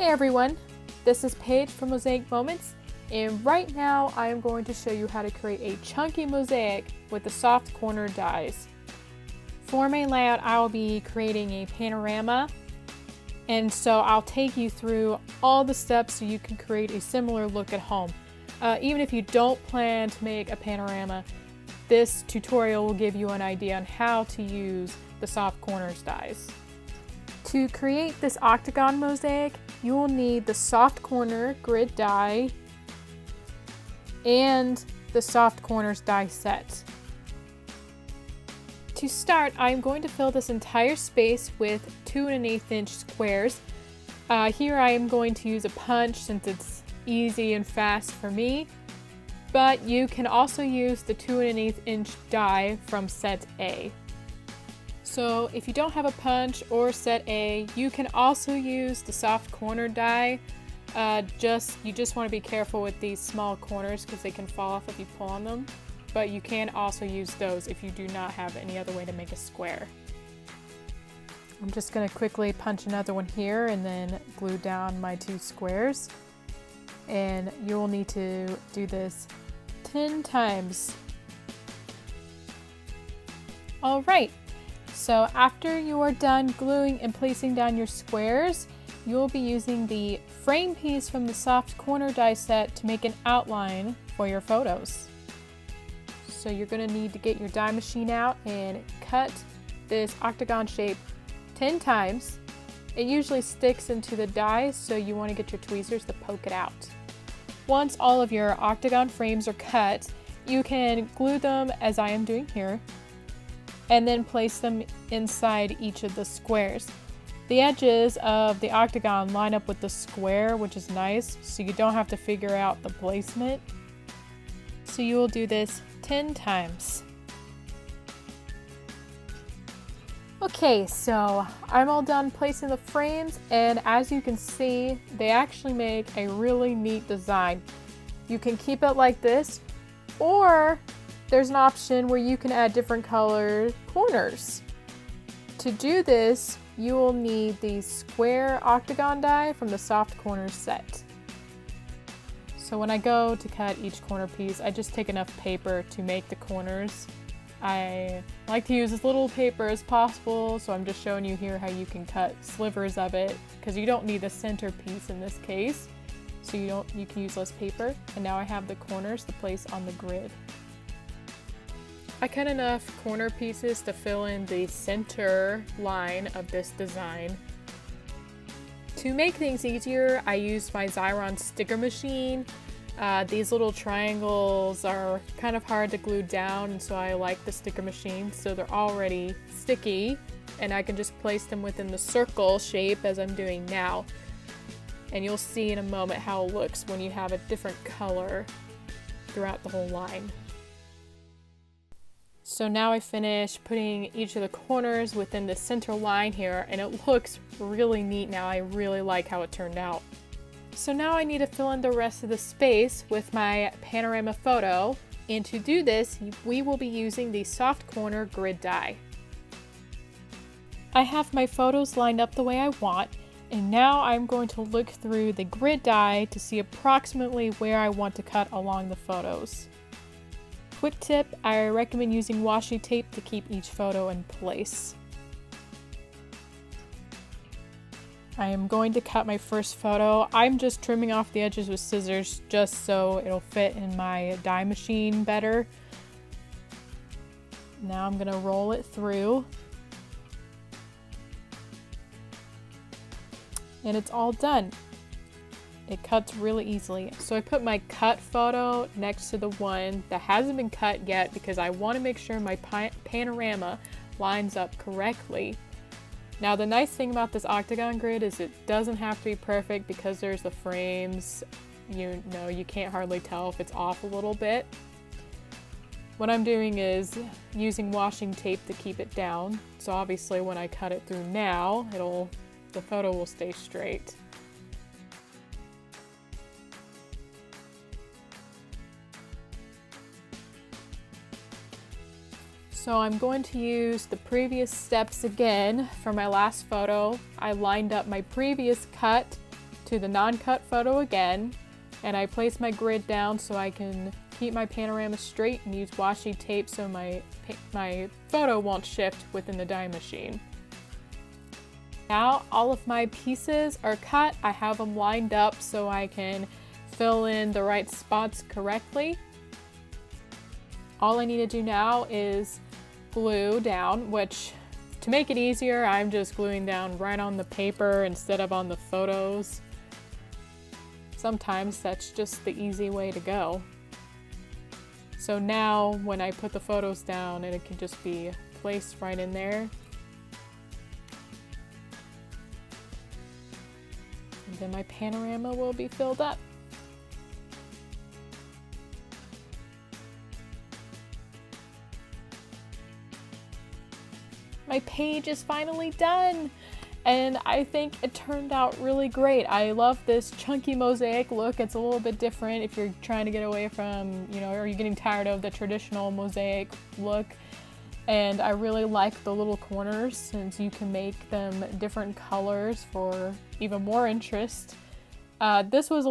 Hey everyone, this is Paige from Mosaic Moments, and right now I am going to show you how to create a chunky mosaic with the soft corner dies. For my layout, I will be creating a panorama, and so I'll take you through all the steps so you can create a similar look at home. Even if you don't plan to make a panorama, this tutorial will give you an idea on how to use the soft corners dies. To create this octagon mosaic, you will need the soft corner grid die and the soft corners die set. To start, I'm going to fill this entire space with 2 1/8 inch squares. Here I am going to use a punch since it's easy and fast for me, but you can also use the 2 1/8 inch die from set A. So if you don't have a punch or set A, you can also use the soft corner die. You just want to be careful with these small corners because they can fall off if you pull on them. But you can also use those if you do not have any other way to make a square. I'm just going to quickly punch another one here and then glue down my 2 squares. And you will need to do this 10 times. All right. So after you are done gluing and placing down your squares, you will be using the frame piece from the soft corner die set to make an outline for your photos. So you're going to need to get your die machine out and cut this octagon shape 10 times. It usually sticks into the die, so you want to get your tweezers to poke it out. Once all of your octagon frames are cut, you can glue them as I am doing here, and then place them inside each of the squares. The edges of the octagon line up with the square, which is nice, so you don't have to figure out the placement. So you will do this 10 times. Okay, so I'm all done placing the frames, and as you can see, they actually make a really neat design. You can keep it like this, or there's an option where you can add different colored corners. To do this, you will need the square octagon die from the soft corners set. So when I go to cut each corner piece, I just take enough paper to make the corners. I like to use as little paper as possible, so I'm just showing you here how you can cut slivers of it, because you don't need the center piece in this case, so you can use less paper. And now I have the corners to place on the grid. I cut enough corner pieces to fill in the center line of this design. To make things easier, I used my Xyron sticker machine. These little triangles are kind of hard to glue down, and so I like the sticker machine, so they're already sticky, and I can just place them within the circle shape as I'm doing now. And you'll see in a moment how it looks when you have a different color throughout the whole line. So now I finished putting each of the corners within the center line here, and it looks really neat now. I really like how it turned out. So now I need to fill in the rest of the space with my panorama photo, and to do this, we will be using the soft corner grid die. I have my photos lined up the way I want, and now I'm going to look through the grid die to see approximately where I want to cut along the photos. Quick tip, I recommend using washi tape to keep each photo in place. I am going to cut my first photo. I'm just trimming off the edges with scissors just so it'll fit in my die machine better. Now I'm going to roll it through. And it's all done. It cuts really easily. So I put my cut photo next to the one that hasn't been cut yet because I want to make sure my panorama lines up correctly. Now the nice thing about this octagon grid is it doesn't have to be perfect because there's the frames. You can't hardly tell if it's off a little bit. What I'm doing is using washing tape to keep it down. So obviously when I cut it through now, the photo will stay straight. So I'm going to use the previous steps again for my last photo. I lined up my previous cut to to the non-cut photo again, and I place my grid down so I can keep my panorama straight and use washi tape so my photo won't shift within the die machine. Now all of my pieces are cut. I have them lined up so I can fill in the right spots correctly. All I need to do now is glue down, which to make it easier, I'm just gluing down right on the paper instead of on the photos. Sometimes that's just the easy way to go. So now when I put the photos down, it can just be placed right in there. And then my panorama will be filled up. My page is finally done, and I think it turned out really great. I love this chunky mosaic look. It's a little bit different if you're trying to get away from, or you're getting tired of the traditional mosaic look. And I really like the little corners since you can make them different colors for even more interest. This was a